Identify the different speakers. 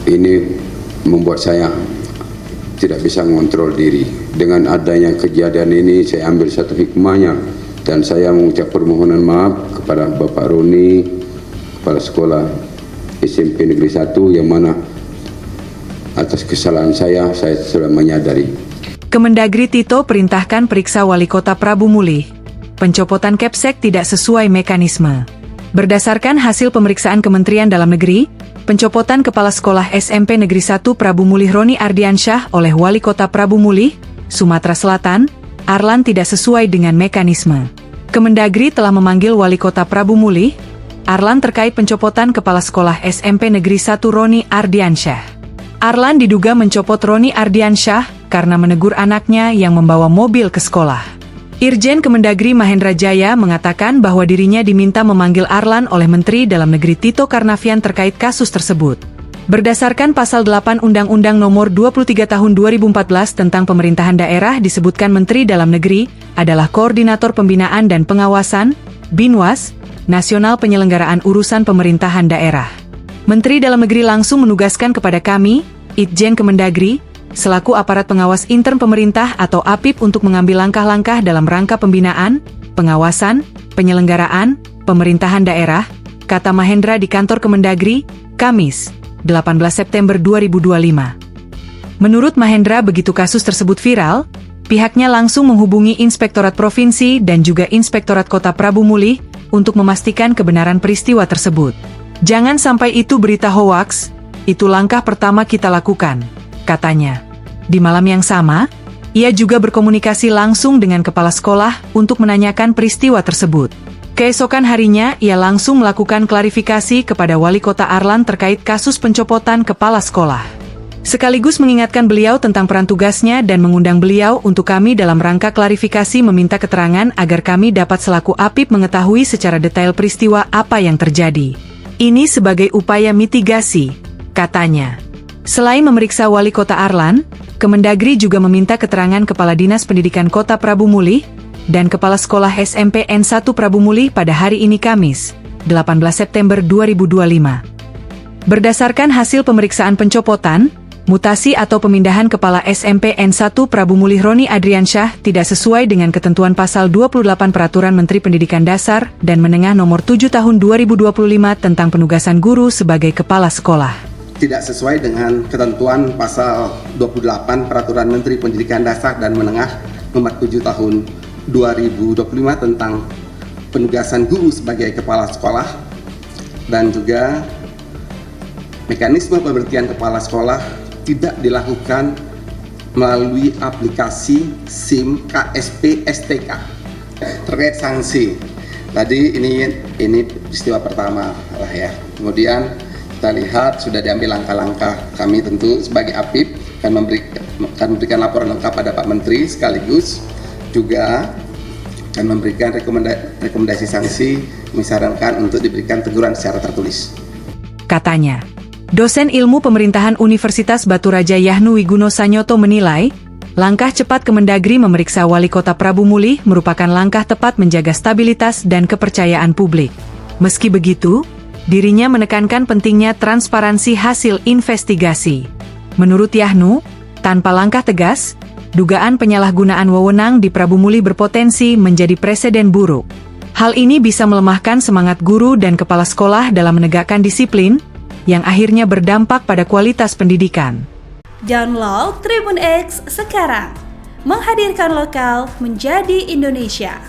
Speaker 1: Ini membuat saya tidak bisa mengontrol diri. Dengan adanya kejadian ini, saya ambil satu hikmahnya dan saya mengucap permohonan maaf kepada Bapak Roni, kepala sekolah SMP Negeri 1, yang mana atas kesalahan saya sudah menyadari.
Speaker 2: Kemendagri Tito perintahkan periksa Wali Kota Prabu Mulih. Pencopotan Kepsek tidak sesuai mekanisme. Berdasarkan hasil pemeriksaan Kementerian Dalam Negeri, pencopotan Kepala Sekolah SMP Negeri 1 Prabu Mulih Roni Ardiansyah oleh Wali Kota Prabu Mulih, Sumatera Selatan, Arlan tidak sesuai dengan mekanisme. Kemendagri telah memanggil Wali Kota Prabu Mulih, Arlan terkait pencopotan Kepala Sekolah SMP Negeri 1 Roni Ardiansyah. Arlan diduga mencopot Roni Ardiansyah karena menegur anaknya yang membawa mobil ke sekolah. Irjen Kemendagri Mahendra Jaya mengatakan bahwa dirinya diminta memanggil Arlan oleh Menteri Dalam Negeri Tito Karnavian terkait kasus tersebut. Berdasarkan Pasal 8 Undang-Undang Nomor 23 Tahun 2014 tentang Pemerintahan Daerah, disebutkan Menteri Dalam Negeri adalah Koordinator Pembinaan dan Pengawasan, Binwas, Nasional Penyelenggaraan Urusan Pemerintahan Daerah. Menteri Dalam Negeri langsung menugaskan kepada kami, Itjen Kemendagri, selaku aparat pengawas intern pemerintah atau APIP untuk mengambil langkah-langkah dalam rangka pembinaan, pengawasan, penyelenggaraan, pemerintahan daerah, kata Mahendra di kantor Kemendagri, Kamis, 18 September 2025. Menurut Mahendra, begitu kasus tersebut viral, pihaknya langsung menghubungi Inspektorat Provinsi dan juga Inspektorat Kota Prabu Mulih untuk memastikan kebenaran peristiwa tersebut. Jangan sampai itu berita hoaks, itu langkah pertama kita lakukan, katanya. Di malam yang sama, ia juga berkomunikasi langsung dengan kepala sekolah untuk menanyakan peristiwa tersebut. Keesokan harinya, ia langsung melakukan klarifikasi kepada Wali Kota Arlan terkait kasus pencopotan kepala sekolah. Sekaligus mengingatkan beliau tentang peran tugasnya dan mengundang beliau untuk kami dalam rangka klarifikasi meminta keterangan agar kami dapat selaku APIP mengetahui secara detail peristiwa apa yang terjadi. Ini sebagai upaya mitigasi, katanya. Selain memeriksa Wali Kota Arlan, Kemendagri juga meminta keterangan Kepala Dinas Pendidikan Kota Prabu Mulih dan Kepala Sekolah SMP N1 Prabu Mulih pada hari ini Kamis, 18 September 2025. Berdasarkan hasil pemeriksaan pencopotan, mutasi atau pemindahan Kepala SMP N1 Prabu Mulih Roni Ardiansyah tidak sesuai dengan ketentuan Pasal 28 Peraturan Menteri Pendidikan Dasar dan Menengah Nomor 7 Tahun 2025 tentang penugasan guru sebagai kepala sekolah.
Speaker 3: Tidak sesuai dengan ketentuan Pasal 28 Peraturan Menteri Pendidikan Dasar dan Menengah Nomor 7 Tahun 2025 tentang penugasan guru sebagai kepala sekolah, dan juga mekanisme pemberhentian kepala sekolah tidak dilakukan melalui aplikasi SIM KSP STK. Terkait sanksi, tadi ini peristiwa pertama lah ya. Kemudian kita lihat sudah diambil langkah-langkah. Kami tentu sebagai APIP akan memberikan laporan lengkap pada Pak Menteri, sekaligus juga akan memberikan rekomendasi sanksi, menyarankan untuk diberikan teguran secara tertulis.
Speaker 2: Katanya, dosen ilmu pemerintahan Universitas Baturaja Yahnu Wiguno Sanyoto menilai, langkah cepat Kemendagri memeriksa Wali Kota Prabu Mulih merupakan langkah tepat menjaga stabilitas dan kepercayaan publik. Meski begitu, dirinya menekankan pentingnya transparansi hasil investigasi. Menurut Yahnu, tanpa langkah tegas, dugaan penyalahgunaan wewenang di Prabu Mulih berpotensi menjadi preseden buruk. Hal ini bisa melemahkan semangat guru dan kepala sekolah dalam menegakkan disiplin, yang akhirnya berdampak pada kualitas pendidikan.
Speaker 4: Download Tribun X sekarang, menghadirkan lokal menjadi Indonesia.